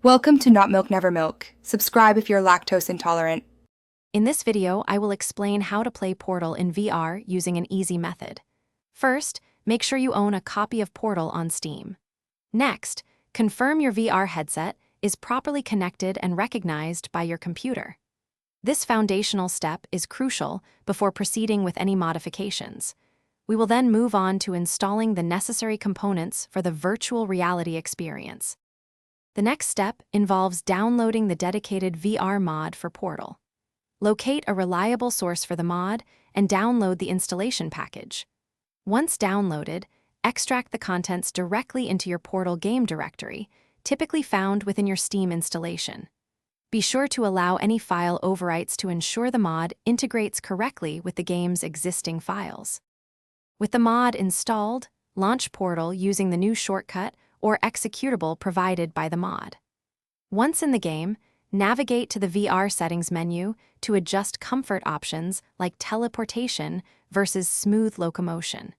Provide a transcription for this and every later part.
Welcome to Not Milk Never Milk. Subscribe if you're lactose intolerant. In this video, I will explain how to play Portal in VR using an easy method. First, make sure you own a copy of Portal on Steam. Next, confirm your VR headset is properly connected and recognized by your computer. This foundational step is crucial before proceeding with any modifications. We will then move on to installing the necessary components for the virtual reality experience. The next step involves downloading the dedicated VR mod for Portal. Locate a reliable source for the mod and download the installation package. Once downloaded, extract the contents directly into your Portal game directory, typically found within your Steam installation. Be sure to allow any file overwrites to ensure the mod integrates correctly with the game's existing files. With the mod installed, launch Portal using the new shortcut or executable provided by the mod. Once in the game, navigate to the VR settings menu to adjust comfort options like teleportation versus smooth locomotion.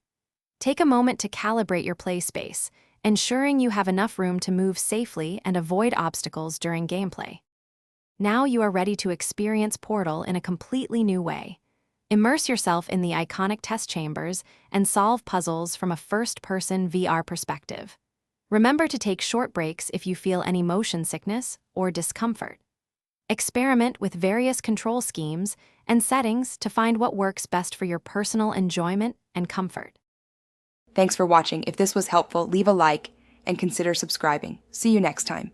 Take a moment to calibrate your play space, ensuring you have enough room to move safely and avoid obstacles during gameplay. Now you are ready to experience Portal in a completely new way. Immerse yourself in the iconic test chambers and solve puzzles from a first-person VR perspective. Remember to take short breaks if you feel any motion sickness or discomfort. Experiment with various control schemes and settings to find what works best for your personal enjoyment and comfort. Thanks for watching. If this was helpful, leave a like and consider subscribing. See you next time.